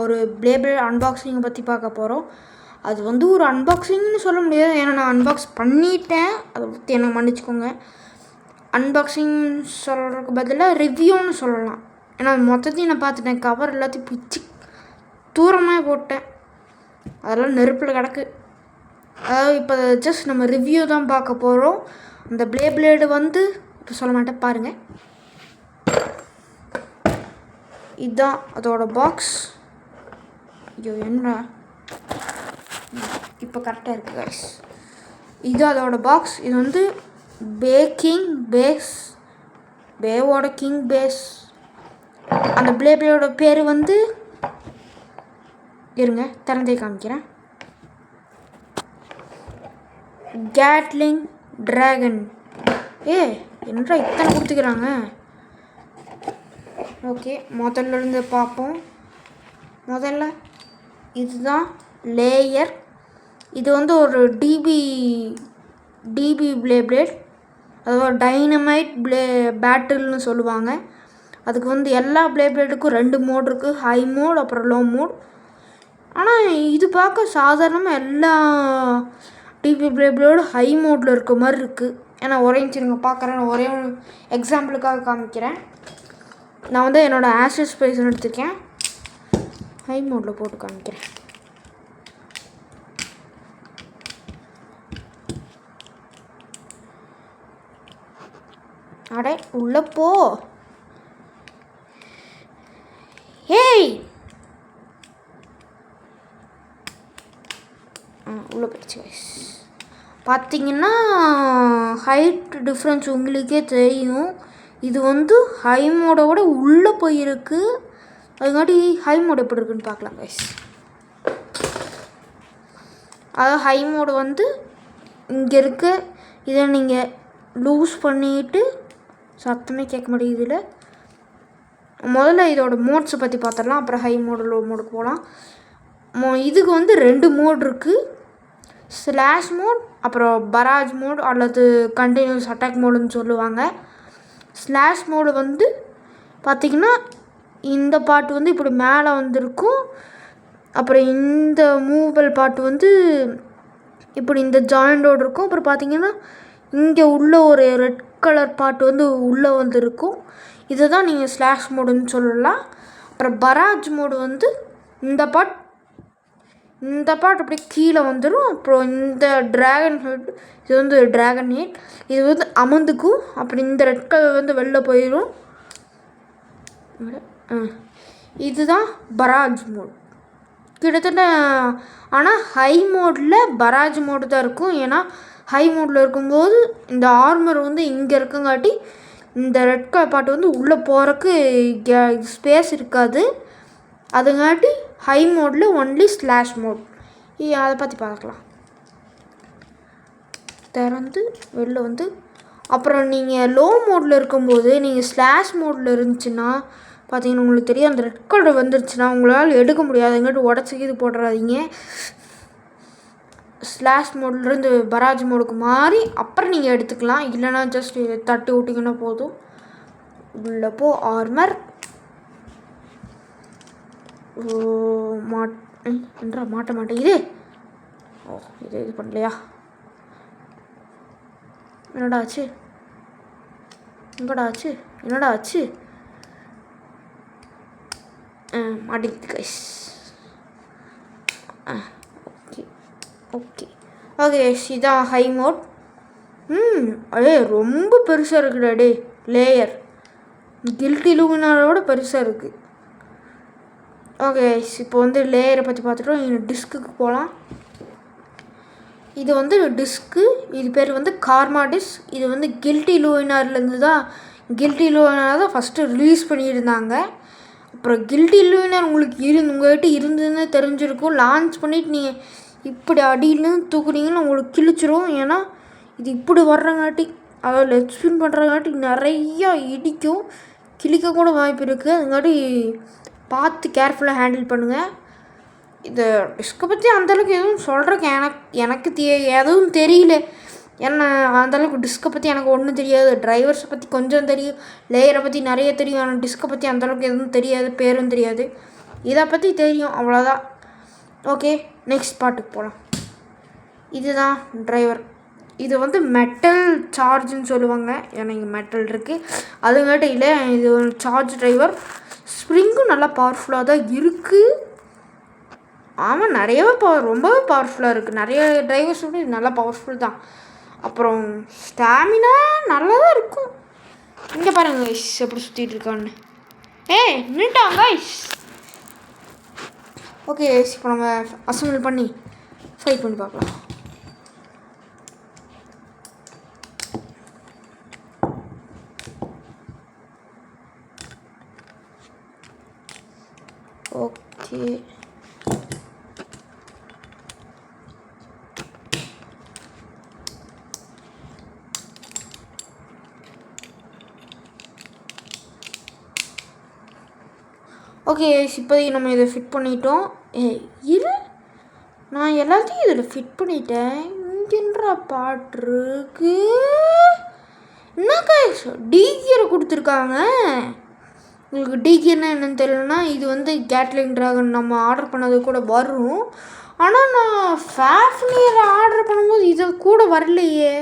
ஒரு ப்ளேபிள் அன்பாக்சிங்கை பற்றி பார்க்க போகிறோம். அது வந்து ஒரு அன்பாக்சிங்னு சொல்ல முடியாது, ஏன்னா நான் அன்பாக்ஸ் பண்ணிட்டேன். அதை பற்றி என்ன மன்னிச்சுக்கோங்க. அன்பாக்சிங் சொல்கிறதுக்கு பதிலாக ரிவ்யூன்னு சொல்லலாம். ஏன்னா மொத்தத்தையும் நான் பார்த்துட்டேன். கவர் எல்லாத்தையும் பிச்சு தூரமாக போட்டேன். அதெல்லாம் நெருப்பில் கிடக்கு. அதாவது இப்போ ஜஸ்ட் நம்ம ரிவ்யூ தான் பார்க்க போகிறோம். அந்த ப்ளேடு வந்து இப்போ சொல்ல மாட்டேன், பாருங்கள். இதுதான் அதோட பாக்ஸ். ஐயோ என்ன இப்போ கரெக்டாக இருக்குது கைஸ். இது அதோட பாக்ஸ். இது வந்து பேவோட கிங் பேஸ். அந்த ப்ளேடோட பேர் வந்து இருங்க திறந்தே காமிக்கிறேன். Gatling dragon. என்னடா இத்தனை கொடுத்துக்கிறாங்க. ஓகே, முதல்ல இருந்து பார்ப்போம். முதல்ல இதுதான் லேயர். இது வந்து ஒரு டிபி ப்ளேட், அதாவது டைனமைட் பேட்டில்னு சொல்லுவாங்க. அதுக்கு வந்து எல்லா ப்ளேடுக்கும் 2 மோட் இருக்குது, ஹை மோட் அப்புறம் லோ மோட். ஆனால் இது பார்க்க சாதாரணமாக எல்லா டிபி ப்ளேடோட ஹை மோடில் இருக்க மாதிரி இருக்குது. ஏன்னா ஒரே நிமிஷம் பார்க்குறேன், ஒரே ஒரு எக்ஸாம்பிளுக்காக காமிக்கிறேன். நான் வந்து என்னோடய ஆஷஸ் ப்ரைஸ் எடுத்திருக்கேன், ஹை மோடில் போட்டு காமிக்கிறேன். அடே உள்ள போ. ஹேய் உள்ளே போயிடுச்சு கைஸ். பார்த்தீங்கன்னா ஹைட் டிஃப்ரென்ஸ் உங்களுக்கே தெரியும். இது வந்து ஹை மோடோட உள்ளே போயிருக்கு. அதுக்காட்டி ஹை மோட் எப்படி இருக்குன்னு பார்க்கலாம் கைஸ். அதாவது ஹை மோடு வந்து இங்கே இருக்குது. இதை நீங்கள் லூஸ் பண்ணிவிட்டு சத்தமே கேட்க மாட்டேங்குது. முதல்ல இதோட மோட்ஸை பற்றி பார்த்துடலாம், அப்புறம் ஹை மோடு லோ மோடுக்கு போகலாம். இதுக்கு வந்து 2 மோட் இருக்குது, ஸ்லாஷ் மோட் அப்புறம் பராஜ் மோட் அல்லது கண்டினியூஸ் அட்டாக் மோடுன்னு சொல்லுவாங்க. ஸ்லாஷ் மோடு வந்து பார்த்திங்கன்னா இந்த பாட்டு வந்து இப்படி மேலே வந்துருக்கும். அப்புறம் இந்த மூவபிள் பாட்டு வந்து இப்படி இந்த ஜாயிண்டோடு இருக்கும். அப்புறம் பார்த்திங்கன்னா இங்கே உள்ள ஒரு ரெட் கலர் பாட்டு வந்து உள்ளே வந்துருக்கும். இதை தான் நீங்கள் ஸ்லாஷ் மோடுன்னு சொல்லலாம். அப்புறம் பராஜ் மோடு வந்து இந்த பாட்டு அப்படி கீழே வந்துடும். அப்புறம் இந்த ட்ராகன் ஹெட், இது வந்து ட்ராகன் ஹெட், இது வந்து அமர்ந்துக்கும். அப்படி இந்த ரெட் கலர் வந்து வெளில போயிடும். இதுதான் பராஜ் மோட் கிட்டத்தட்ட. ஆனால் ஹை மோடில் பராஜ் மோடு தான் இருக்கும். ஏன்னா ஹை மோடில் இருக்கும்போது இந்த ஆர்மர் வந்து இங்கே இருக்குங்காட்டி இந்த ரெட் கலர் பாட்டு வந்து உள்ளே போகிறக்கு ஸ்பேஸ் இருக்காது. அதுங்காட்டி ஹை மோடில் ஒன்லி ஸ்லாஷ் மோட். அதை பற்றி பார்க்கலாம். திறந்து வெளில வந்து அப்புறம் நீங்கள் லோ மோடில் இருக்கும்போது நீங்கள் ஸ்லாஷ் மோடில் இருந்துச்சுன்னா பார்த்தீங்கன்னா உங்களுக்கு தெரியும், அந்த ரெட் கலர் வந்துருச்சுன்னா உங்களால் எடுக்க முடியாது. எங்கிட்ட உடச்சி இது போடுறாதீங்க. ஸ்லாஷ் மோட்லேருந்து பராஜ் மோடுக்கு மாறி அப்புறம் நீங்கள் எடுத்துக்கலாம். இல்லைனா ஜஸ்ட் தட்டி விட்டிங்கன்னா போதும். உள்ள போ ஆர்மர். மாட்ட மாட்டேங்குது. இது பண்ணலையா? என்னடா ஆச்சு? என்னடா ஆச்சு? மாட்டிக்கிட்டு கைஸ். ஓகே இதான் ஹை மோட். ரொம்ப பெருசாக இருக்குடா லேயர். கில்ட்டி லூமினாரோட பெருசாக இருக்குது. ஓகே, இப்போ வந்து லேயரை பற்றி பார்த்துட்டோம். டிஸ்க்குக்கு போகலாம். இது வந்து டிஸ்க்கு. இது பேர் வந்து கார்மா டிஸ்க். இது வந்து கில்ட்டி லூமினார்லேருந்து தான் ஃபஸ்ட்டு ரிலீஸ் பண்ணியிருந்தாங்க. அப்புறம் கில்ட்டி லூமினார் உங்கள்கிட்ட இருந்ததுன்னு தெரிஞ்சிருக்கும். லான்ச் பண்ணிவிட்டு நீங்கள் இப்படி அடியிலேருந்து தூக்குனீங்கன்னு உங்களுக்கு கிழிச்சிரும். ஏன்னா இது இப்படி வர்றங்காட்டி, அதாவது எக்ஸ்பிளைன் பண்ணுறங்காட்டி நிறையா இடிக்கும், கிழிக்க கூட வாய்ப்பு இருக்குது. அதுங்காட்டி பார்த்து கேர்ஃபுல்லாக ஹேண்டில் பண்ணுங்கள். இந்த டிஸ்கை பற்றி அந்தளவுக்கு எதுவும் சொல்கிறக்கு எனக்கு எதுவும் தெரியல. ஏன்னா அந்தளவுக்கு டிஸ்கை பற்றி எனக்கு ஒன்றும் தெரியாது. டிரைவர்ஸை பற்றி கொஞ்சம் தெரியும், லேயரை பற்றி நிறைய தெரியும். ஆனால் டிஸ்கை பற்றி அந்தளவுக்கு எதுவும் தெரியாது, பேரும் தெரியாது. இதை பற்றி தெரியும், அவ்வளோதான். ஓகே, நெக்ஸ்ட் பார்ட்டுக்கு போகலாம். இதுதான் டிரைவர். இது வந்து மெட்டல் சார்ஜுன்னு சொல்லுவாங்க, ஏன்னா இங்கே மெட்டல் இருக்குது அதுங்காட்டி இல்லை. இது ஒரு சார்ஜ் டிரைவர். ஸ்ப்ரிங்கும் நல்லா பவர்ஃபுல்லாக தான் இருக்குது. ஆமாம், நிறையவே ரொம்பவே பவர்ஃபுல்லாக இருக்குது. நிறைய டிரைவர்ஸ் விட இது நல்லா பவர்ஃபுல் தான். அப்புறம் ஸ்டாமினா நல்லா தான் இருக்கும். இங்கே பாருங்க கைஸ் எப்படி சுற்றிட்டு இருக்கான்னு. நின்ட்டாங்க கைஸ். ஓகே, இப்போ நம்ம அசம்பிள் பண்ணி ஃபைட் பண்ணி பார்க்கலாம். ஓகே, ஓகே இப்போதைக்கு நம்ம இதை ஃபிட் பண்ணிட்டோம். இரு, நான் எல்லாத்தையும் இதில் ஃபிட் பண்ணிட்டேன். இங்கேன்ற பாட்டுருக்கு. என்னக்கா டிகியரை கொடுத்துருக்காங்க. உங்களுக்கு டிகியர்னா என்னென்னு தெரியலனா, இது வந்து கேட்லிங் ட்ராகன் நம்ம ஆர்டர் பண்ணது கூட வரும். ஆனால் நான் ஃபேஃப்னியர் ஆர்டர் பண்ணும்போது இது கூட வரலையே.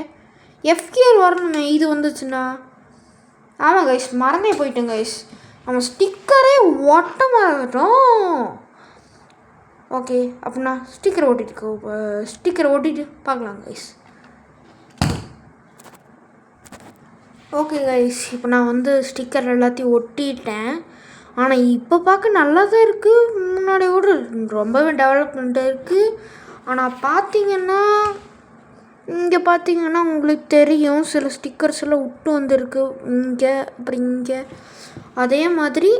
எஃப்கியர் வரணுமே, இது வந்துச்சுன்னா. ஆமாம் கைஸ், மறந்தே போயிட்டேன் கைஸ். நம்ம ஸ்டிக்கரே ஒட்ட மறந்துட்டோம். ஓகே, அப்படின்னா ஸ்டிக்கரை ஓட்டிட்டு பார்க்கலாம் கைஸ். ஓகே கைஸ், இப்போ நான் வந்து ஸ்டிக்கர் எல்லாத்தையும் ஒட்டிட்டேன். ஆனால் இப்போ பார்க்க நல்லா தான் இருக்குது. முன்னாடியோட ரொம்பவே டெவலப்மெண்ட்டாக இருக்குது. ஆனால் பார்த்தீங்கன்னா இங்கே பார்த்தீங்கன்னா உங்களுக்கு தெரியும், சில ஸ்டிக்கர்ஸ் எல்லாம் விட்டு வந்திருக்கு இங்கே, அப்புறம் இங்கே. அதே மாதிரி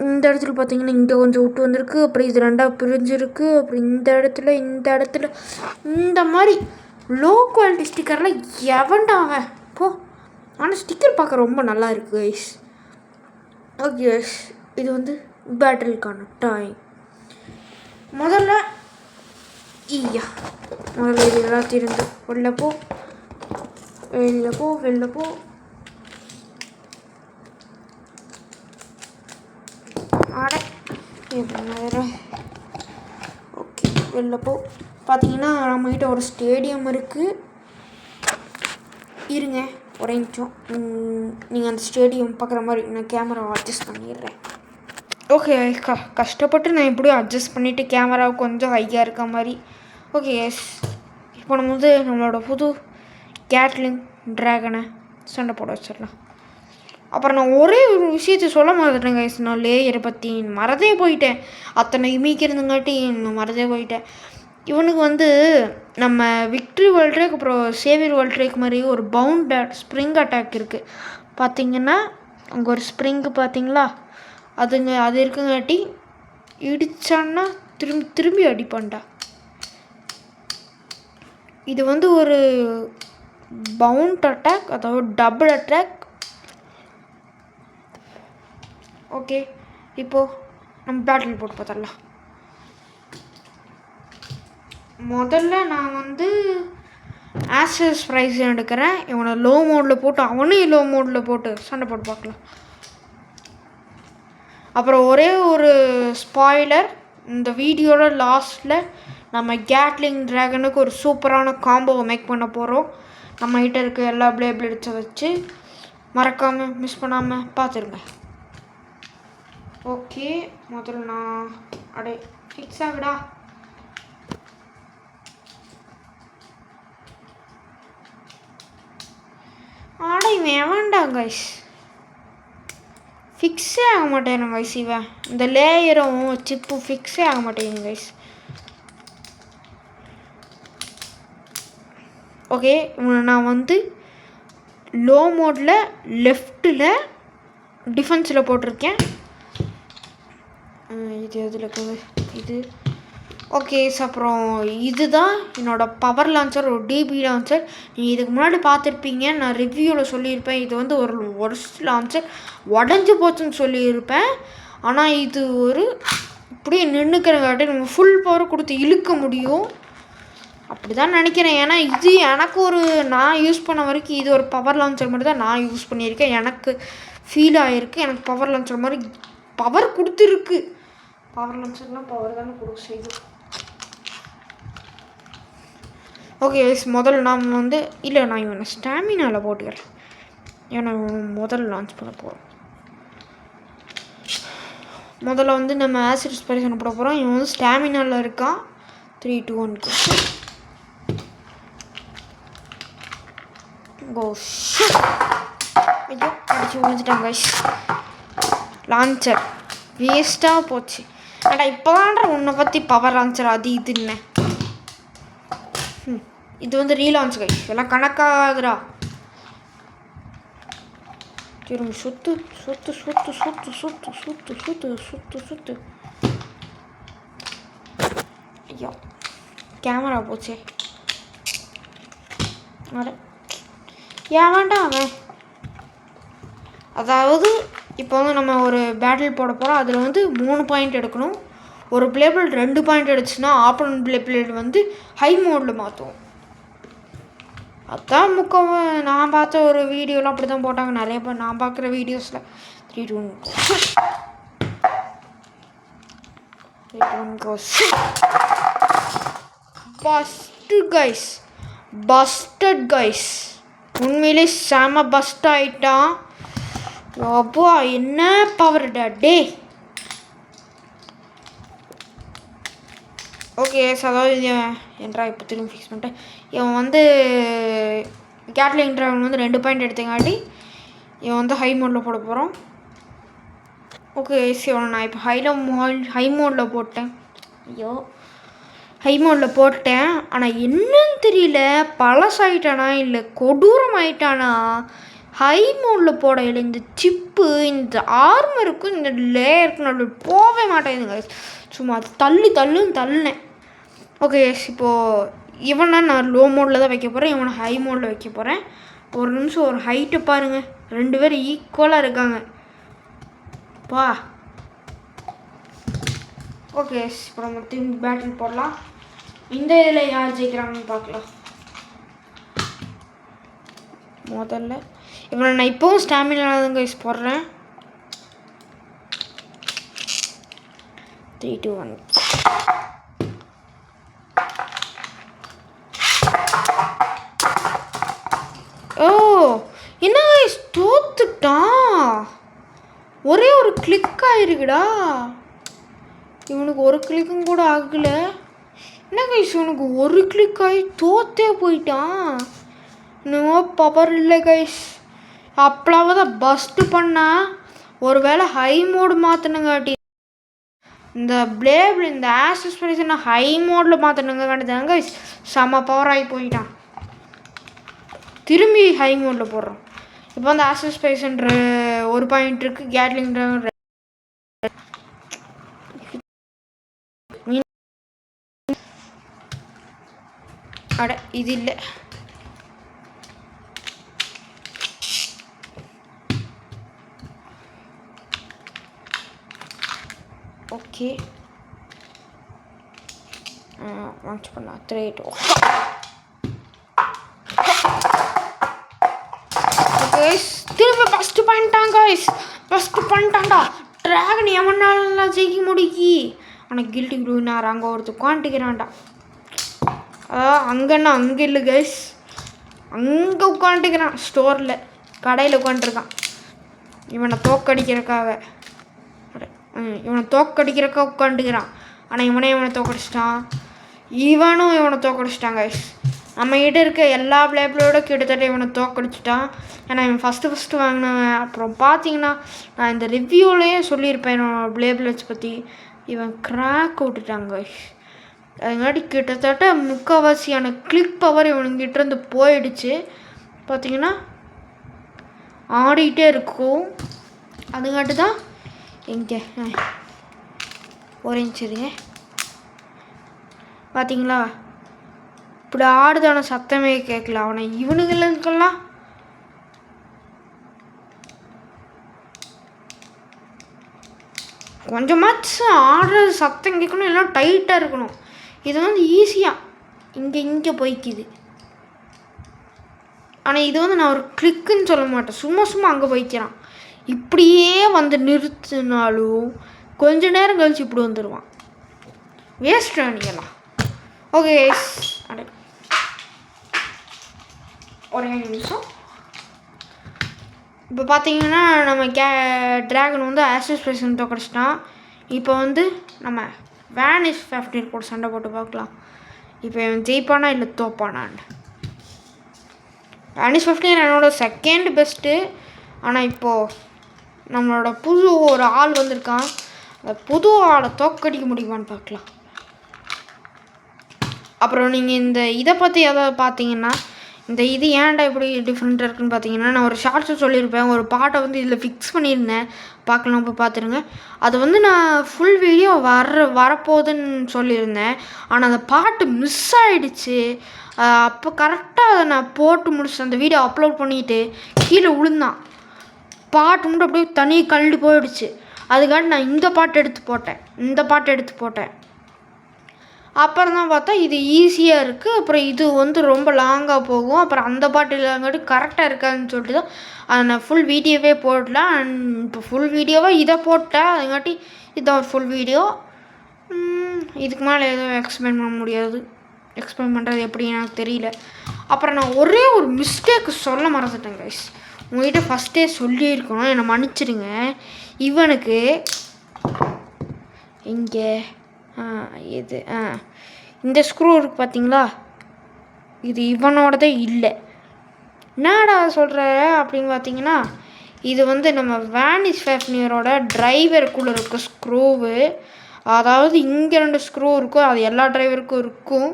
இந்த இடத்துல பார்த்தீங்கன்னா இங்கே கொஞ்சம் விட்டு வந்திருக்கு, அப்புறம் இது ரெண்டாக பிரிஞ்சிருக்கு, அப்புறம் இந்த இடத்துல இந்த மாதிரி லோ குவாலிட்டி ஸ்டிக்கர்லாம் எவன்டாங்க போ. ஆனால் ஸ்டிக்கர் பார்க்க ரொம்ப நல்லா இருக்குது கைஸ். ஓகே கைஸ், இது வந்து பேட்டரிக்கான டைம். முதல்ல இது எல்லாத்தையும் இருந்து வெளில போ. ஓகே, வெளில போ. பார்த்தீங்கன்னா நம்மகிட்ட ஒரு ஸ்டேடியம் இருக்குது. இருங்க ஒரே நிமிஷம், நீங்கள் அந்த ஸ்டேடியம் பார்க்குற மாதிரி நான் கேமராவை அட்ஜஸ்ட் பண்ணிடுறேன். ஓகே, கஷ்டப்பட்டு நான் எப்படியும் அட்ஜஸ்ட் பண்ணிவிட்டு கேமராவை கொஞ்சம் ஹையாக இருக்க மாதிரி. ஓகே எஸ், இப்போ நம்ம வந்து நம்மளோட புது கேட்லிங் ட்ராகனை சண்டை போட வச்சிடலாம். அப்புறம் நான் ஒரே ஒரு விஷயத்த சொல்ல மறந்துட்டேன் கைஸ். நான் லேயரை பற்றி மறந்தே போயிட்டேன். அத்தனை இமிக்கிறதுங்காட்டி மறந்தே போயிட்டேன். இவனுக்கு வந்து நம்ம விக்ட்ரி வேர்ல்ட் ட்ரேக் அப்புறம் சேவியர் வேர்ல்ட் ட்ரேக் மாதிரி ஒரு பவுண்ட் ஸ்ப்ரிங் அட்டாக் இருக்குது. பார்த்திங்கன்னா அங்கே ஒரு ஸ்ப்ரிங்கு பார்த்தீங்களா, அது இருக்குங்காட்டி இடித்தான்னா திரும்பி அடிப்பான்டா. இது வந்து ஒரு பவுண்ட் அட்டாக், அதாவது டபுள் அட்டாக். ஓகே, இப்போது நம்ம பேட்டில் போட்டு பார்த்துடலாம். முதல்ல நான் வந்து ஆஷஸ் ப்ரைஸ் எடுக்கிறேன். இவனை லோ மோடில் போட்டு அவனையும் லோ மோடில் போட்டு சண்டை போட்டு பார்க்கலாம். அப்புறம் ஒரே ஒரு ஸ்பாய்லர், இந்த வீடியோட லாஸ்ட்டில் நம்ம கேட்லிங் ட்ராகனுக்கு ஒரு சூப்பரான காம்போவை மேக் பண்ண போகிறோம். நம்மகிட்ட இருக்க எல்லா பிளேட்ஸை வச்சு மறக்காமல் மிஸ் பண்ணாமல் பார்த்துருங்க. ஓகே, முதல்ல நான் ஃபிக்ஸ் ஆகுடா. இவன் வேண்டாம் கைஸ், ஃபிக்ஸே ஆக மாட்டேன் கைஸ். இவன் இந்த லேயரும் சிப்பு ஃபிக்ஸே ஆக மாட்டேங்குது கைஸ். ஓகே, நான் வந்து லோ மோடில் லெஃப்ட்டில் டிஃபென்ஸில் போட்டிருக்கேன். இது எதில் இருக்குது இது. ஓகே, அப்புறம் இதுதான் என்னோடய பவர் லான்ச்சர், ஒரு டிபி லான்ச்சர். நீங்கள் இதுக்கு முன்னாடி பார்த்துருப்பீங்க, நான் ரிவ்யூவில் சொல்லியிருப்பேன். இது வந்து ஒரு ஒர்ஸ்ட் லான்ச்சர், உடஞ்சி போச்சுன்னு சொல்லியிருப்பேன். ஆனால் இது ஒரு இப்படியே நின்றுக்கிறங்காட்டி நம்ம ஃபுல் பவர் கொடுத்து இழுக்க முடியும், அப்படி தான் நினைக்கிறேன். ஏன்னா இது எனக்கு நான் யூஸ் பண்ண வரைக்கும் இது ஒரு பவர் லான்ச்சர் மாதிரி தான் நான் யூஸ் பண்ணியிருக்கேன். எனக்கு ஃபீல் ஆகிருக்கு, எனக்கு பவர் லான்ச்சர் மாதிரி பவர் கொடுத்துருக்கு. பவர் லான்ச்சர்னால் பவர் தானே கொடுக்க செய்யுது. ஓகே முதல்ல நாம் வந்து இல்லை நான் இவனை ஸ்டாமினாவில் போட்டுக்கிறேன். ஏன்னா முதல்ல லான்ச் பண்ண போகிறோம். முதல்ல வந்து நம்ம ஆசிட் ஸ்பெரிஷன் போட போகிறோம். இவன் வந்து ஸ்டாமினாவில் இருக்கான். 3 2 1 கோ. ஐயோ அடிச்சு விழுந்துட்டாங்க கைஸ். லான்ச்சர் வேஸ்ட்டாக போச்சு. அடா இப்போ தான்டா உன்னை பற்றி பவர் லான்ச்சர் அது இதுன்னு. இது வந்து ரீலான்ச் கைஸ், எல்லாம் கணக்காகுறா. திரும்ப சுத்து சுத்து சுத்து சுத்து சுத்து சுத்து சுத்து சுத்து சுத்து. ஐயோ கேமரா போச்சே. அட ஏன் வேண்டாம் அவன். அதாவது இப்போ வந்து நம்ம ஒரு பேட்டில் போட போகிறோம். அதில் வந்து 3 பாயிண்ட் எடுக்கணும். ஒரு பிளேபிள் 2 பாயிண்ட் எடுத்துச்சுன்னா ஆப்போனன்ட் பிளேபிள் வந்து ஹை மோடில் மாற்றுவோம். அதான் நான் பார்த்த ஒரு வீடியோலாம் அப்படி தான் போட்டாங்க நிறைய பேர். நான் பார்க்குற வீடியோஸில் 3 2 1 goes. Busted guys. உண்மையிலே செம பஸ்ட் ஆகிட்டான். அப்பா என்ன பவர்டா டே. ஓகே அதாவது என்றா இப்போ திரும்ப ஃபிக்ஸ் பண்ணிட்டேன். இவன் வந்து கேட்லிங் ட்ராகன் வந்து 2 பாயிண்ட் எடுத்தங்காட்டி இவன் வந்து ஹை மோடில் போட போகிறோம். ஓகே இவனை நான் இப்போ ஹை மோடில் போட்டேன். ஐயோ ஹை மோடில் போட்டேன். ஆனால் என்னன்னு தெரியல, பழசாயிட்டானா இல்லை கொடூரம் ஆயிட்டானா. ஹை மோடில் போடையில் இந்த சிப்பு இந்த ஆர்மருக்கும் இந்த லேயருக்கும் நடுவில் போகவே மாட்டேங்குதுங்க. சும்மா தள்ளுன்னு தள்ளினேன். ஓகே இப்போது இவனை நான் லோ மோடில் தான் வைக்க போகிறேன். இவனை ஹை மோடில் வைக்க போகிறேன். ஒரு நிமிஷம் ஒரு ஹைட்டை பாருங்கள், 2 பேரும் ஈக்குவலாக இருக்காங்க பா. ஓகே இப்போ நம்ம திரும்பி பேட்டில் போடலாம். இந்த இதில் யார் ஜெயிக்கிறாங்கன்னு பார்க்கலாம். முதல்ல இவனை நான் இப்போவும் ஸ்டாமினாதான் கைஸ் போடுறேன். 3 2 1. ஓ என்ன கைஸ் தோத்துட்டான். ஒரே ஒரு கிளிக் ஆயிருக்குடா. இவனுக்கு ஒரு கிளிக்கும் கூட ஆகலை. என்ன கைஸ் இவனுக்கு ஒரு கிளிக் ஆகி தோத்தே போயிட்டான். இன்னும் பவர் இல்லை கைஸ். அப்பளாவது தான் பஸ்ட்டு பண்ணால் ஒரு வேளை ஹை மோடு மாற்றினுங்காட்டி இந்த பிளேபிள் இந்த ஆக்சஸ் பண்ணி நான் ஹை மோடில் மாற்றினுங்காட்டி தாங்க செம்ம பவர் ஆகி போயிட்டான். திரும்பி ஹை மோடில் போடுறோம். இப்போ வந்து ஆக்சஸ் பேசன்ற 1 பாயிண்ட் இருக்குது. கேட்லிங் அட இது இல்லை. ஓகே லான்ச் பண்ணலாம். 3 2 ஓகே திரும்ப ஃபஸ்ட்டு பண்ணிட்டான்டா. ட்ராகன் எவனாலாம் ஜெயிக்க முடிக்கி. ஆனால் கில்ட்டி குரூனார் அங்கே ஒருத்தர் உட்காந்துக்கிறான்டா. அங்கேன்னா அங்கே இல்லை கைஸ், அங்கே உட்காந்துக்கிறான். ஸ்டோரில் கடையில் உட்காந்துருக்கான். இவனை தோக்கடிக்கிறக்காக உட்காந்துக்கிறான். ஆனால் இவனை தோக்கடிச்சிட்டான். இவனும் இவனை தோக்கடிச்சிட்டான் கைஸ். நம்மகிட்ட இருக்க எல்லா பிளேபிளோட கிட்டத்தட்ட இவனை தோக்கடிச்சிட்டான். ஏன்னா இவன் ஃபஸ்ட்டு வாங்கினவன். அப்புறம் பார்த்தீங்கன்னா நான் இந்த ரிவ்யூலேயே சொல்லியிருப்பேன் என்னோட பிளேபிளட்ஸ் பற்றி. இவன் கிராக் விட்டுட்டாங்க கைஸ். அதுங்காட்டி கிட்டத்தட்ட முக்கால்வாசியான கிளிக் பவர் இவனுங்கிட்டேருந்து போயிடுச்சு. பார்த்தீங்கன்னா ஆடிக்கிட்டே இருக்கும். அதுங்காட்டு தான் எங்கே ஒரேஞ்சிருங்க பார்த்தீங்களா இப்படி ஆடுதான சத்தமே கேட்கல. அவனை இவனுங்களுக்கெல்லாம் கொஞ்சமாச்சும் ஆடுறது சத்தம் கேட்கணும், எல்லாம் டைட்டாக இருக்கணும். இது வந்து ஈஸியாக இங்கே போய்க்குது. ஆனால் இது வந்து நான் ஒரு கிளிக்குன்னு சொல்ல மாட்டேன், சும்மா அங்கே போய்க்கிறான். இப்படியே வந்து நிறுத்தினாலும் கொஞ்ச நேரம் கழிச்சு இப்படி வந்துடுவான். வேஸ்ட்டு நீங்களாம். ஓகே அடே ஒரே நிமிஷம். இப்போ பார்த்தீங்கன்னா நம்ம ட்ராகன் வந்து ஆக்சஸ் பிரசன் தோக்கடிச்சிட்டான். இப்போ வந்து நம்ம வேனிஷ் 15 கூட சண்டை போட்டு பார்க்கலாம். இப்போ இவன் ஜெயிப்பானா இல்லை தோப்பானான்னு. வேனிஷ் 15 என்னோட செகண்ட் பெஸ்ட்டு. ஆனால் இப்போது நம்மளோட புது ஒரு ஆள் வந்திருக்கான். அந்த புது ஆளை தோக்கடிக்க முடியுமான்னு பார்க்கலாம். அப்புறம் நீங்கள் இந்த இதை பற்றி எதாவது பார்த்தீங்கன்னா, இந்த இது ஏன்டா இப்படி டிஃப்ரெண்ட்டாக இருக்குதுன்னு பார்த்தீங்கன்னா, நான் ஒரு ஷார்ட்ஸை சொல்லியிருப்பேன். ஒரு பாட்டை வந்து இதில் ஃபிக்ஸ் பண்ணியிருந்தேன். பார்க்கலாம், போய் பார்த்துருங்க. அது வந்து நான் ஃபுல் வீடியோ வரப்போகுதுன்னு சொல்லியிருந்தேன். ஆனால் அந்த பாட்டு மிஸ் ஆகிடுச்சு. அப்போ கரெக்டாக அதை நான் போட்டு முடிச்சு அந்த வீடியோ அப்லோட் பண்ணிவிட்டு கீழே விழுந்தான். பாட்டு மட்டும் அப்படியே தனியாக கழண்டு போயிடுச்சு. அதுக்காண்டி நான் இந்த பாட்டு எடுத்து போட்டேன். அப்புறம் தான் பார்த்தா இது ஈஸியாக இருக்குது. அப்புறம் இது வந்து ரொம்ப லாங்காக போகும். அப்புறம் அந்த பாட்டு இல்லைங்காட்டி கரெக்டாக இருக்காதுன்னு சொல்லிட்டு தான் அதை நான் ஃபுல் வீடியோவே போடலாம். இப்போ ஃபுல் வீடியோவாக இதை போட்டேன். அதுங்காட்டி இதான் ஃபுல் வீடியோ. இதுக்கு மேலே எதுவும் எக்ஸ்பிளைன் பண்ண முடியாது. எக்ஸ்பிளைன் பண்ணுறது எப்படி எனக்கு தெரியல. அப்புறம் நான் ஒரே ஒரு மிஸ்டேக்கு சொல்ல மறந்துட்டேன் கைஸ். உங்கள்கிட்ட ஃபஸ்ட்டே சொல்லியிருக்கணும், என்னை மன்னிச்சிடுங்க. இவனுக்கு இங்கே இது இந்த ஸ்க்ரூ இருக்குது பார்த்தீங்களா, இது இவனோடதே இல்லை. என்னடா சொல்கிற அப்படின்னு பார்த்தீங்கன்னா, இது வந்து நம்ம வேனிஷ் 15 டிரைவருக்குள்ளே இருக்க ஸ்க்ரூவு. அதாவது இங்கே 2 ஸ்க்ரூ இருக்கும். அது எல்லா டிரைவருக்கும் இருக்கும்.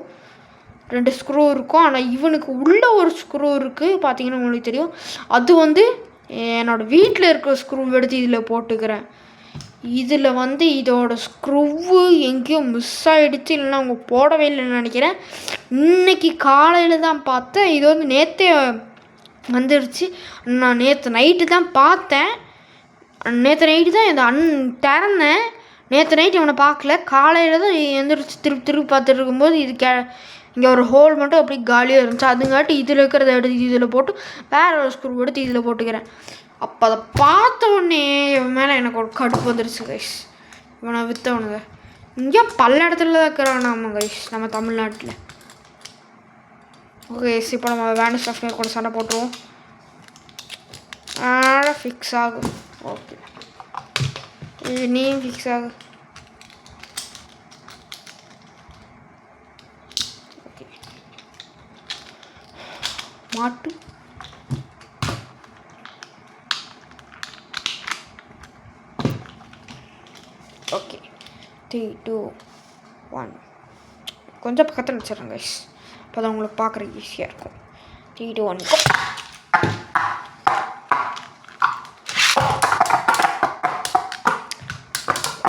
2 ஸ்க்ரூ இருக்கும். ஆனால் இவனுக்கு உள்ளே ஒரு ஸ்க்ரூ இருக்குது. பார்த்தீங்கன்னா உங்களுக்கு தெரியும். அது வந்து என்னோடய வீட்டில் இருக்கிற ஸ்க்ரூ எடுத்து இதில் போட்டுக்கிறேன். இதில் வந்து இதோட ஸ்க்ரூவு எங்கேயோ மிஸ் ஆகிடுச்சு, இல்லைன்னா அவங்க போடவே இல்லைன்னு நினைக்கிறேன். இன்றைக்கி காலையில் தான் பார்த்தேன். இது வந்து நேற்றே வந்துடுச்சு. நான் நேற்று நைட்டு தான் பார்த்தேன். நேற்று நைட்டு தான் இந்த திறந்தேன். நேற்று நைட்டு இவனை பார்க்கல. காலையில் தான் எந்திரிச்சு திருப்பி பார்த்துட்டு இருக்கும்போது இது இங்கே ஒரு ஹோல் மட்டும் அப்படி காலியாக இருந்துச்சு. அதுங்காட்டி இதில் இருக்கிறத எடுத்து இதில் போட்டு வேறு ஒரு ஸ்க்ரூ எடுத்து இதில் போட்டுக்கிறேன். அப்போ அதை பார்த்த உடனே இவன் மேலே எனக்கு ஒரு கடுப்பு வந்துடுச்சு கைஸ். இவனை விற்றவனுங்க இங்கே பல இடத்துல தான் இருக்கிறான் நம்ம கைஸ், நம்ம தமிழ்நாட்டில். ஓகே இப்போ நம்ம வேனிஷ் 15 கூட சண்டை போட்டுருவோம். ஃபிக்ஸ் ஆகும். ஓகே நீ ஃபிக்ஸ் ஆகும். ஓகே மாட்டு ஓகே 3 2 1 கொஞ்சம் பக்கத்தில் வச்சிடறேன் கைஸ். அப்போ தான் உங்களுக்கு பார்க்குற ஈஸியாக இருக்கும். 3 2 1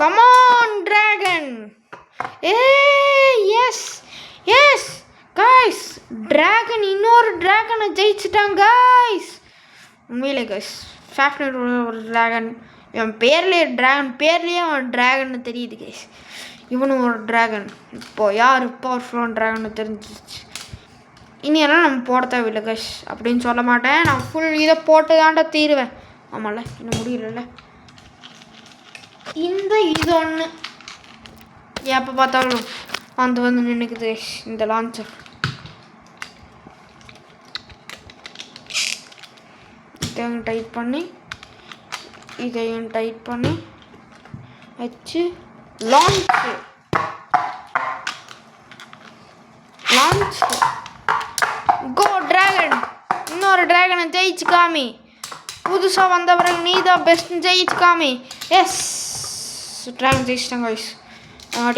come on dragon. Yes yes guys, dragon இன்னொரு டிராகனை ஜெயிச்சிட்டாங்க கைஸ். உண்மையிலே கைஸ் 15 ஒரு டிராகன். இவன் பேர்லேயே அவன் ட்ராகன்னு தெரியுது கைஸ். இவனும் ஒரு ட்ராகன். இப்போது யார் பவர்ஃபுல்லான ட்ராகன்னு தெரிஞ்சிச்சு. இனி எல்லாம் நம்ம போட தேவையில்லை கைஸ் அப்படின்னு சொல்ல மாட்டேன். நான் ஃபுல் இதை போட்டு தாண்டா தீருவேன். ஆமாம்ல, இன்னும் முடியலல்ல. இது ஒன்று எப்போ பார்த்தாலும் வந்து நின்றுக்குது இந்த லான்ச்சர். இதையும் டைட் பண்ணி வச்சு லான்ச். கோ டிராகன், இன்னொரு டிராகனை ஜெயிச்சு காமி. புதுசாக வந்த பிறகு நீ தான் பெஸ்ட், ஜெயிச்சு காமி. எஸ், டிராகன் ஜெயிச்சிட்டாங்க கைஸ்.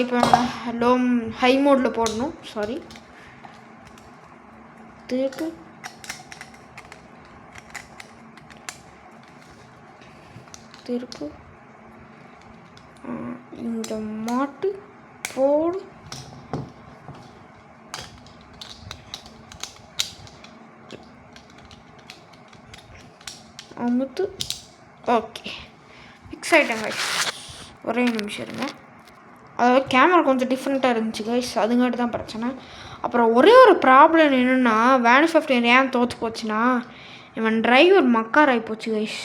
இப்போ ஹை மோடில் போடணும். சாரி, திருப்பு இந்த மாட்டு போடு. அமுத்து. ஓகே, ஃபிக்ஸ் ஆகிட்டாங்க கைஸ். ஒரே நிமிஷம் இருங்க. அதாவது கேமரா கொஞ்சம் டிஃப்ரெண்ட்டாக இருந்துச்சு கைஸ், அதுங்காட்டி தான் பிரச்சனை. அப்புறம் ஒரே ஒரு ப்ராப்ளம் என்னென்னா, வேனிஷ் 15 ஏன் தோற்று போச்சுன்னா, இவன் டிரைவர் மக்கார் ஆகி போச்சு கைஸ்.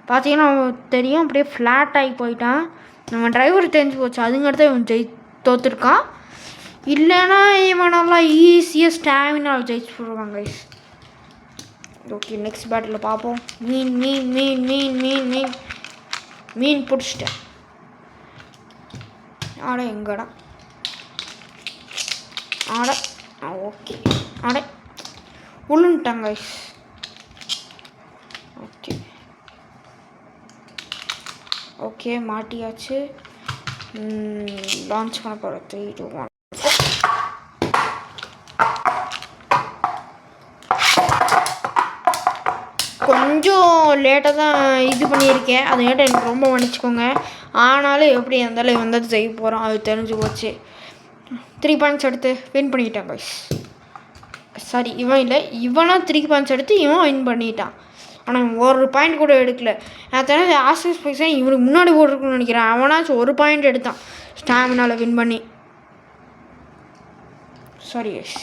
பார்த்தீங்கன்னா தெரியும், அப்படியே ஃப்ளாட் ஆகி போயிட்டான். நம்ம டிரைவர் தெரிஞ்சு போச்சு. அதுங்கடுத்து இவன் தோற்றுருக்கான். இல்லைன்னா இவனெல்லாம் ஈஸியாக ஸ்டாமினால் ஜெயிச்சு போடுவாங்க கைஸ். ஓகே, நெக்ஸ்ட் பேட்டில் பார்ப்போம். மீன் மீன் மீன் மீன் மீன் மீன் மீன் பிடிச்சிட்டேன். ஆட எங்கடா ஆட ஓகே ஆட உளுந்துட்டாங்க கைஸ். ஓகே ஓகே மாட்டியாச்சு. லான்ச் பண்ண போகிறோம். 3, 2, 1. கொஞ்சம் லேட்டாக தான் இது பண்ணியிருக்கேன், அதுங்கிட்ட எனக்கு ரொம்ப மன்னிச்சிக்கோங்க. ஆனாலும் எப்படி இருந்தாலும் வந்து செய்ய போகிறோம், அது தெரிஞ்சு போச்சு. 3 பாயிண்ட்ஸ் எடுத்து வின் பண்ணிக்கிட்டான் கைஸ். சாரி, இவன் இல்லை, இவனாக 3 பாயிண்ட்ஸ் எடுத்து இவன் வின் பண்ணிட்டான். ஆனால் ஒரு பாயிண்ட் கூட எடுக்கல. நான் தெரிஞ்ச ஆசஸ் பைசா இவனுக்கு முன்னாடி போட்டிருக்குன்னு நினைக்கிறேன். அவனாச்சும் 1 பாயிண்ட் எடுத்தான் ஸ்டாமினாவில் வின் பண்ணி. Sorry guys.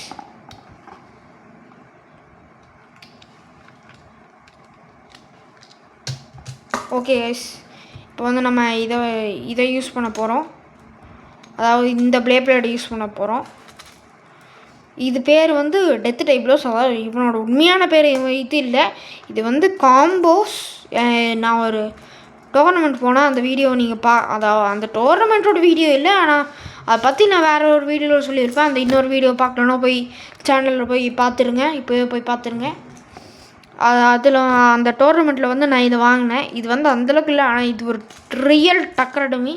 ஓகே கைஸ், இப்போ வந்து நம்ம இதை யூஸ் பண்ண போகிறோம். அதாவது இந்த பிளேட் யூஸ் பண்ண போகிறோம். இது பேர் வந்து டெத் டைப்லோஸ். அதாவது இவனோட உண்மையான பேர் இது இல்லை, இது வந்து காம்போஸ். நான் ஒரு டோர்னமெண்ட் போனால் அந்த வீடியோ நீங்கள் அதாவது அந்த டோர்னமெண்ட்டோட வீடியோ இல்லை, ஆனால் அதை பற்றி நான் வேறு ஒரு வீடியோவில் சொல்லியிருப்பேன். அந்த இன்னொரு வீடியோ பார்க்கலன்னா போய் சேனலில் போய் பார்த்துருங்க, இப்போவே போய் பார்த்துருங்க. அதில் அந்த டோர்னமெண்ட்டில் வந்து நான் இதை வாங்கினேன். இது வந்து அந்தளவுக்கு இல்லை, ஆனால் இது ஒரு ரியல் டக்கரடமி.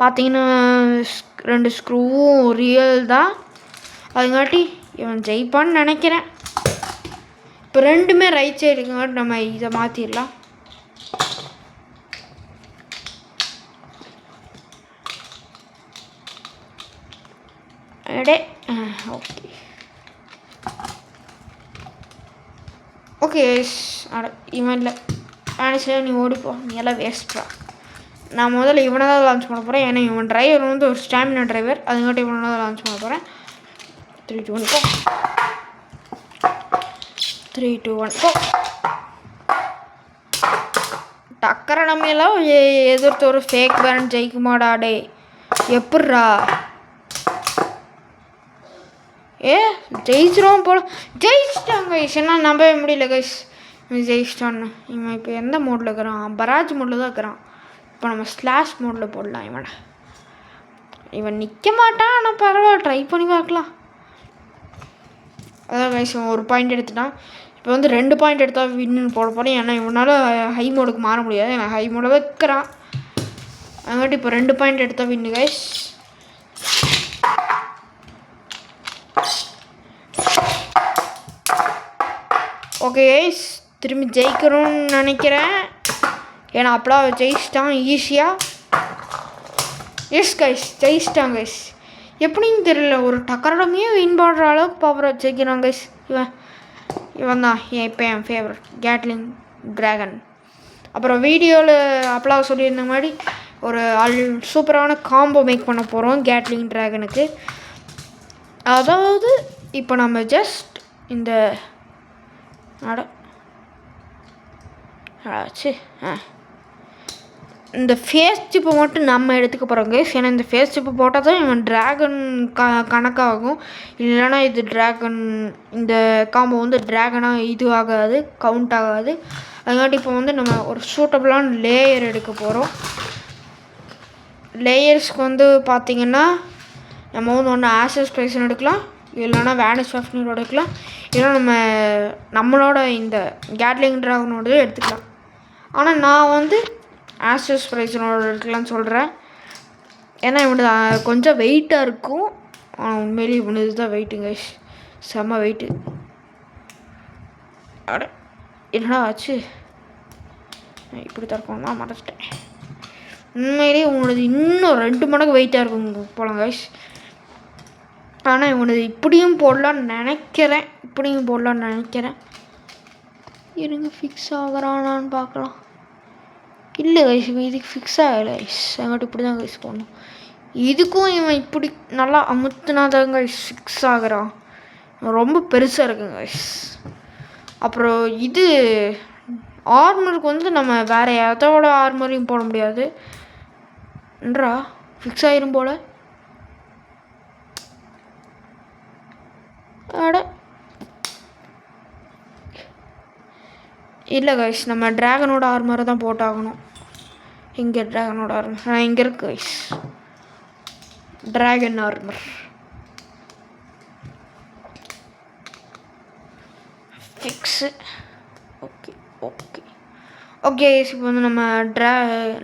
பார்த்தீங்கன்னா 2 ஸ்க்ரூவும் ரியல் தான். அதுங்காட்டி இவன் ஜெயிப்பான்னு நினைக்கிறேன். இப்போ 2மே ரைட் சைடு இருக்குங்காட்டி நம்ம இதை மாற்றிடலாம். அடே ஓகே ஓகே அட இவன் இல்லை, ஆனிச்சா நீ ஓடிப்போ, நீ எல்லாம் வேஸ்ட்ரா. நான் முதல்ல இவனை தான் லான்ச் பண்ண போகிறேன். ஏன்னா இவன் டிரைவர் வந்து ஒரு ஸ்டாமினா டிரைவர், அதுங்காட்டி இவனை தான் லான்ச் பண்ண போகிறேன். 3, 2, 1 போ. 3, 2, 1 போ. டக்கரை நம்மெல்லாம் எதிர்த்து ஒரு ஃபேக் பேரண்ட் ஜெயிக்குமாடா டே, எப்பட்றா? ஜெயிச்சிருவோம் போல. ஜெயிச்சிட்டாங்க கைஸ், என்ன நம்பவே முடியல கைஸ் ஜெயிச்சிட்டான்னு. இவன் இப்போ எந்த மோடில் இருக்கிறான்? பராஜ் மோடில் தான் இருக்கிறான். இப்போ நம்ம ஸ்லாஷ் மோடில் போடலாம். இவன் நிற்க மாட்டான், ஆனால் பரவாயில்ல, ட்ரை பண்ணி பார்க்கலாம். அதான் கைஸ், இவன் 1 பாயிண்ட் எடுத்துட்டான். இப்போ வந்து 2 பாயிண்ட் எடுத்தால் வின்னு போட போகிறேன். ஏன்னா இவனால் ஹை மோடுக்கு மாற முடியாது, இவன் ஹை மோட வைக்கிறான். அதுங்காட்டி இப்போ 2 பாயிண்ட் எடுத்தால் வின்னு கைஸ். ஓகே கைஸ், திரும்பி ஜெயிக்கிறோன்னு நினைக்கிறேன். ஏன்னா அப்போலாம் ஜெயிச்சிட்டான் ஈஸியாக. எஸ் கைஸ், ஜெயிச்சிட்டான் கைஸ். எப்படின்னு தெரியல, ஒரு டக்கரடமையே வின் பண்ணுற அளவுக்கு பவராக ஜெயிக்கிறான் கைஸ். இவன் தான் இப்போ என் ஃபேவரட் கேட்லிங் ட்ராகன். அப்புறம் வீடியோவில் அப்போலாம் சொல்லியிருந்த மாதிரி ஒரு சூப்பரான காம்போ மேக் பண்ண போகிறோம் கேட்லிங் ட்ராகனுக்கு. அதாவது இப்போ நம்ம ஜஸ்ட் இந்த இந்த ஃபேஸ் சிப்பை மட்டும் நம்ம எடுத்துக்க போகிறோம் கைஸ். ஏன்னா இந்த ஃபேஸ் சிப்பு போட்டால் தான் இவன் ட்ராகன் கணக்காகும். இல்லைன்னா இது ட்ராகன், இந்த காம்போ வந்து ட்ராகனாக இது ஆகாது, கவுண்ட் ஆகாது. அதுங்காட்டி இப்போ வந்து நம்ம ஒரு சூட்டபிளான லேயர் எடுக்க போகிறோம். லேயர்ஸ்க்கு வந்து பார்த்திங்கன்னா நம்ம வந்து ஒன்று ஆசஸ் ப்ரைஸன் எடுக்கலாம், இல்லைன்னா வேனிஷ் ஆஃப்னோட எடுக்கலாம், இல்லைன்னா நம்மளோட இந்த கேட்லிங் ட்ராகனோடது எடுத்துக்கலாம். ஆனால் நான் வந்து ஆசஸ் ப்ரைஸனோட எடுக்கலாம்னு சொல்கிறேன். ஏன்னா இவனு கொஞ்சம் வெயிட்டாக இருக்கும். ஆனால் உண்மையிலேயே இவனது தான் வெயிட்டுங்க, செம்ம வெயிட்டு. அட என்னடா ஆச்சு, இப்படி தரக்கணும் தான் மறந்துட்டேன். உண்மையிலேயே உனது இன்னும் 2 மடங்கு வெயிட்டாக இருக்கும் போலாம் கைஸ். ஆனால் இவனது இப்படியும் போடலான்னு நினைக்கிறேன். இருங்க, ஃபிக்ஸ் ஆகிறானான்னு பார்க்கலாம். இல்லை கைஸ், இதுக்கு ஃபிக்ஸ் ஆகலை கைஸ். எங்கிட்ட இப்படி தான் கைஸ் போடணும். இதுக்கும் இவன் இப்படி நல்லா அமுத்துனா தான் கைஸ் ஃபிக்ஸ் ஆகிறான். ரொம்ப பெருசாக இருக்குங்க கைஸ். அப்புறம் இது ஆர்மருக்கு வந்து நம்ம வேறு எதோட ஆர்மரையும் போட முடியாது. என்றா ஃபிக்ஸ் ஆயிரும் போல். அட இல்லை கைஸ், நம்ம ட்ராகனோட ஆர்மரை தான் போட்டாகணும். இங்கே ட்ராகனோட ஆர்மர் இங்கே இருக்கு guys. Dragon armour fix. Okay okay okay இப்போ வந்து நம்ம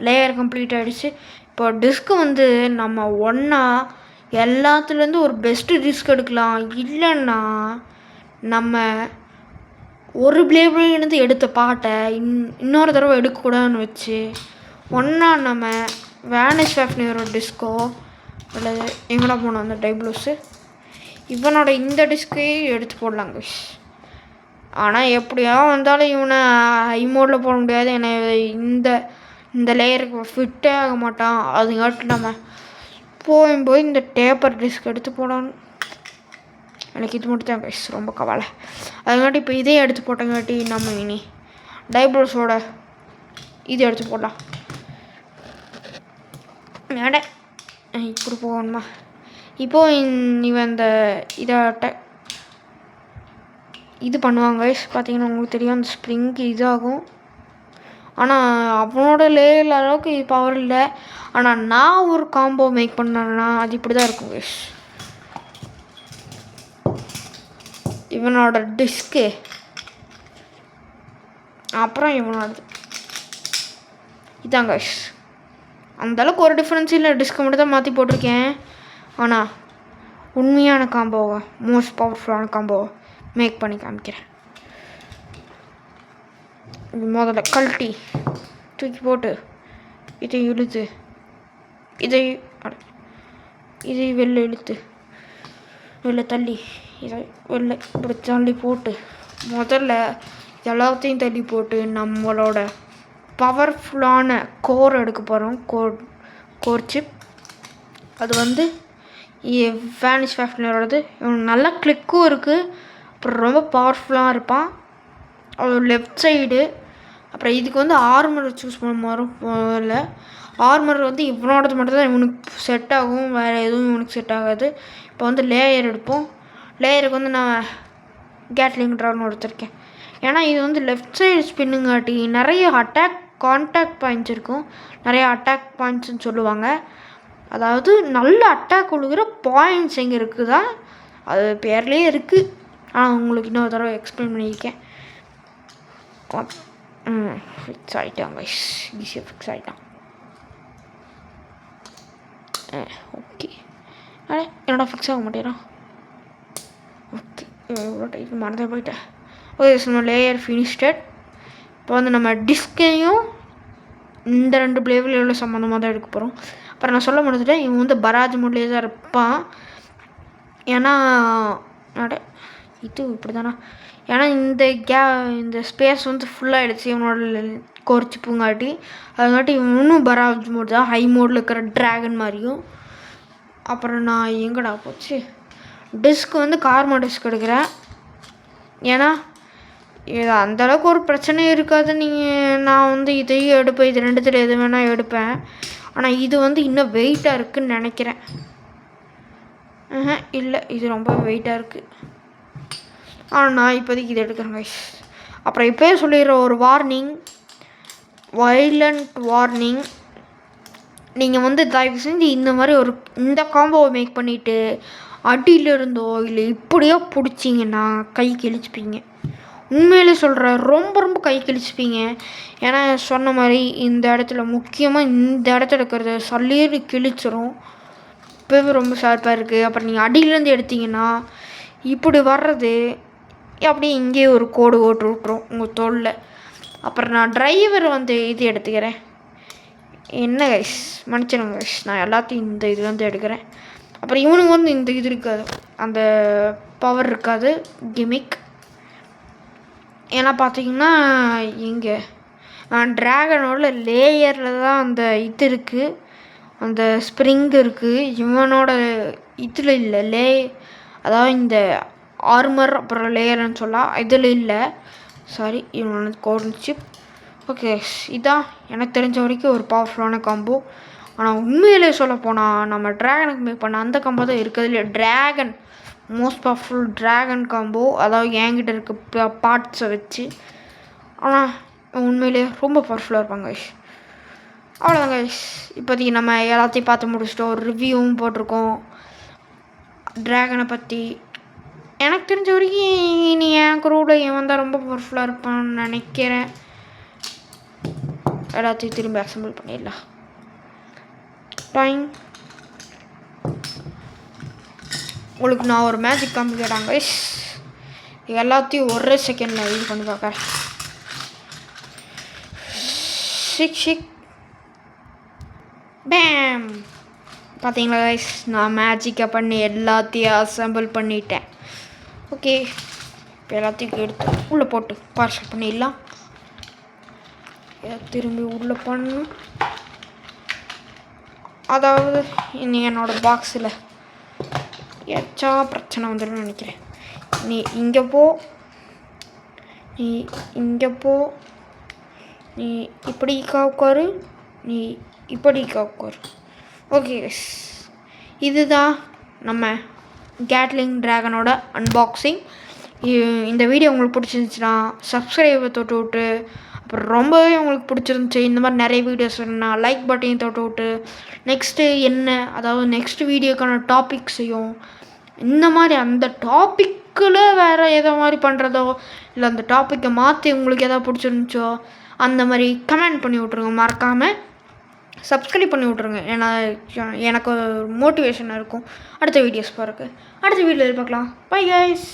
லேயர் கம்ப்ளீட் ஆகிடுச்சு. இப்போ டிஸ்க்கு வந்து நம்ம ஒன்றா எல்லாத்துலேருந்து ஒரு பெஸ்ட்டு டிஸ்க் எடுக்கலாம். இல்லைன்னா நம்ம ஒரு பிளேபிள்லேருந்து எடுத்த பாட்டை இன்னொரு தடவை எடுக்கக்கூடாதுன்னு வச்சு ஒன்றா நம்ம வேனிஷ் ஃபேஃப்னியரோட டிஸ்கோ இல்லை எங்கடா போனோம் அந்த டைப்ளூஸு இவனோட இந்த டிஸ்கையே எடுத்து போடலாங்க. ஆனால் எப்படியா வந்தாலும் இவனை ஹை மோடில் போட முடியாது. ஏன்னா இந்த லேயருக்கு ஃபிட்டே ஆக மாட்டான். அதுங்காட்டி நம்ம போய் இந்த டேப்பர் டிஸ்க் எடுத்து போடணும். எனக்கு இது மட்டும் தான் கைஸ் ரொம்ப கவலை. அதுங்காட்டி இப்போ இதே எடுத்து போட்டங்காட்டி நம்ம இனி டைப்ளூஸோட இது எடுத்து போடலாம். மேட இப்படி போகணுமா? இப்போது இவன் இந்த இதாட்ட இது பண்ணுவாங்க கைஸ். பார்த்தீங்கன்னா உங்களுக்கு தெரியும் அந்த ஸ்ப்ரிங்கு இதாகும். ஆனால் அவனோட லேயர் அளவுக்கு இது பவர் இல்லை. ஆனால் நான் ஒரு காம்போ மேக் பண்ணேன்னா அது இப்படி தான் இருக்கும் கைஸ். இவனோட டிஸ்க்கு அப்புறம் இவனோடது இதான் கைஸ். அந்தளவுக்கு ஒரு டிஃப்ரென்ஸ் இல்லை. டிஸ்க்கு மட்டும் தான் மாற்றி போட்டிருக்கேன். ஆனால் உண்மையான காம்போவை மோஸ்ட் பவர்ஃபுல்லான காம்போவை மேக் பண்ணி காமிக்கிறேன். முதல்ல கழட்டி தூக்கி போட்டு இதை இழுத்து இதை வெளில இழுத்து வெளில தள்ளி இதை வெளில இப்படி தள்ளி போட்டு முதல்ல எல்லாத்தையும் தள்ளி போட்டு நம்மளோட பவர்ஃபுல்லான கோர் எடுக்க போகிறோம். Core chip. அது வந்து வேனிஷ் ஃபேஃப்னியரோடது. இவனுக்கு நல்ல கிளிக்கும் இருக்குது. அப்புறம் ரொம்ப பவர்ஃபுல்லாக இருப்பான். அது லெஃப்ட் சைடு. அப்புறம் இதுக்கு வந்து ஆர்மர் சூஸ் பண்ண முதல்ல ஆர்மர் வந்து இவனோடது மட்டும் தான் இவனுக்கு செட் ஆகும். வேறு எதுவும் இவனுக்கு செட் ஆகாது. இப்போ வந்து லேயர் எடுப்போம். லேயருக்கு வந்து நான் கேட்லிங் ட்ரான்னு எடுத்திருக்கேன். ஏன்னா இது வந்து லெஃப்ட் சைடு ஸ்பின்னுங்காட்டி நிறைய கான்டாக்ட் பாயிண்ட்ஸ் இருக்கும். நிறைய அட்டாக் பாயிண்ட்ஸ்ன்னு சொல்லுவாங்க. அதாவது நல்ல அட்டாக் கொடுக்குற பாயிண்ட்ஸ் எங்கே இருக்குதா அது பேர்லேயே இருக்குது. ஆனால் உங்களுக்கு இன்னொரு தடவை எக்ஸ்பிளைன் பண்ணியிருக்கேன். ஃபிக்ஸ் ஆகிட்டான் கைஸ். ஈஸியாக ஃபிக்ஸ் ஆகிட்டான். ஓகே என்னடா ஃபிக்ஸ் ஆக மாட்டேறான். ஓகே எவ்வளோ டைப் மறந்தே போயிட்டேன். ஓகே நம்ம லேயர் ஃபினிஷ்டட். இப்போ வந்து நம்ம டிஸ்கையும் இந்த 2 பிளேவில் எவ்வளோ சம்மந்தமாக தான் எடுக்க போகிறோம். அப்புறம் நான் சொல்ல முடிஞ்சிட்டேன் இவன் வந்து பராஜ் மோட்லேயே தான் இருப்பான். ஏன்னா இது இப்படி தானே. ஏன்னா இந்த ஸ்பேஸ் வந்து ஃபுல்லாகிடுச்சு இவனோட கோர்ச்சி பூங்காட்டி. அதுங்காட்டி இன்னும் பராஜ் மோட் தான் ஹை மோடில் இருக்கிற ட்ராகன் மாதிரியும். அப்புறம் நான் எங்கடா போச்சு டிஸ்க் வந்து கார்மா டிஸ்க் எடுக்கிறேன். ஏன்னா இது அந்தளவுக்கு ஒரு பிரச்சனை இருக்காது. நான் வந்து இதையும் எடுப்பேன். இது ரெண்டுத்தில் எது வேணால் எடுப்பேன். ஆனால் இது வந்து இன்னும் வெயிட்டாக இருக்குதுன்னு நினைக்கிறேன். இல்லை இது ரொம்ப வெயிட்டாக இருக்குது. ஆனால் நான் இப்போதைக்கு இது எடுக்கிறேன் கைஸ். அப்புறம் இப்போயே சொல்லிடுற ஒரு வார்னிங், வைலண்ட் வார்னிங். நீங்கள் வந்து தயவு செஞ்சு இந்த மாதிரி இந்த காம்போவை மேக் பண்ணிவிட்டு அடியில் இருந்தோ இல்லை இப்படியோ பிடிச்சிங்கன்னா கை கிழிச்சிப்பீங்க. உண்மையிலே சொல்கிறேன் ரொம்ப ரொம்ப கை கிழிச்சிப்பீங்க. ஏன்னா சொன்ன மாதிரி இந்த இடத்துல முக்கியமாக இந்த இடத்துல இருக்கிறத சல்லியர் கிழிச்சிரும். இப்போவே ரொம்ப ஷார்ப்பாக இருக்குது. அப்புறம் நீங்கள் அடியிலேருந்து எடுத்திங்கன்னா இப்படி வர்றது அப்படியே இங்கேயே ஒரு கோடு ஓட்டு விட்ரும் உங்கள் தோளில். அப்புறம் நான் டிரைவர் வந்து இது எடுத்துக்கிறேன். என்ன கைஸ் மன்னிச்சிடுங்க கைஸ், நான் எல்லாத்தையும் இந்த இதுலேருந்து எடுக்கிறேன். அப்புறம் இவனுக்கு வந்து இந்த இது இருக்காது, அந்த பவர் இருக்காது, கிமிக். ஏன்னா பார்த்தீங்கன்னா இங்கே ட்ராகனோட லேயரில் தான் அந்த இது இருக்குது, அந்த ஸ்ப்ரிங் இருக்குது. இவனோட இதில் இல்லை, அதாவது இந்த ஆர்மர் அப்புறம் லேயர்னு சொல்லலாம், இதில் இல்லை. சாரி, இவனோட கோல்டன் சிப். ஓகே, இதான் எனக்கு தெரிஞ்ச வரைக்கும் ஒரு பவர்ஃபுல்லான காம்போ. ஆனால் உண்மையிலே சொல்ல போனால் நம்ம ட்ராகனுக்கு மேக் பண்ண அந்த காம்போ தான் இருக்கிறதுல dragon most powerful dragon combo. அதாவது என்கிட்ட இருக்க பார்ட்ஸை வச்சு. ஆனால் உண்மையிலே ரொம்ப பவர்ஃபுல்லாக இருப்பாங்க கைஸ். அவ்வளோதாங்க கைஸ். இப்போதைக்கு நம்ம எல்லாத்தையும் பார்த்து முடிச்சிட்டோம். ஒரு ரிவ்யூவும் போட்டிருக்கோம் ட்ராகனை பற்றி. எனக்கு தெரிஞ்ச வரைக்கும் நீ என் குரூவில் இவன் தான் ரொம்ப பவர்ஃபுல்லாக இருப்பான்னு நினைக்கிறேன். எல்லாத்தையும் திரும்பி அசம்பிள் பண்ணிடலாம். டைம் உங்களுக்கு நான் ஒரு மேஜிக் காம்பி கேட்டாங்க எல்லாத்தையும் ஒரே செகண்டில் இது பண்ணி பார்க்குறேன். ஷிக் பேம். பார்த்தீங்களா கைஸ், நான் மேஜிக்கை பண்ணி எல்லாத்தையும் அசம்பிள் பண்ணிட்டேன். ஓகே, இப்போ எல்லாத்தையும் எடுத்து உள்ளே போட்டு பார்சல் பண்ணிடலாம். திரும்பி உள்ளே பண்ணணும். அதாவது இனி என்னோடய பாக்ஸில் ஏச்சா பிரச்சனை வந்துடும் நினைக்கிறேன். நீ இங்கே போ, நீ இங்கே போ, நீ இப்படி உட்காரு, நீ இப்படி உட்காரு. ஓகே, இதுதான் நம்ம கேட்லிங் ட்ராகனோட அன்பாக்சிங். இந்த வீடியோ உங்களுக்கு பிடிச்சிருந்துச்சுன்னா சப்ஸ்கிரைபை தொட்டு விட்டு, அப்புறம் ரொம்பவே உங்களுக்கு பிடிச்சிருந்துச்சி இந்த மாதிரி நிறைய வீடியோஸ் வேணும்னா லைக் பட்டையும் தொட்டு விட்டு, நெக்ஸ்ட்டு என்ன, அதாவது நெக்ஸ்ட் வீடியோக்கான டாபிக்ஸையும் இந்த மாதிரி அந்த டாப்பிக்கில் வேறு எதை மாதிரி பண்ணுறதோ இல்லை அந்த டாப்பிக்கை மாற்றி உங்களுக்கு எதாவது பிடிச்சிருந்துச்சோ அந்த மாதிரி கமெண்ட் பண்ணி விட்ருங்க. மறக்காமல் சப்ஸ்கிரைப் பண்ணி விட்ருங்க. ஏன்னா எனக்கு மோட்டிவேஷனாக இருக்கும் அடுத்த வீடியோஸ் பார்க்க. அடுத்த வீடியோவில் பார்க்கலாம். Bye guys.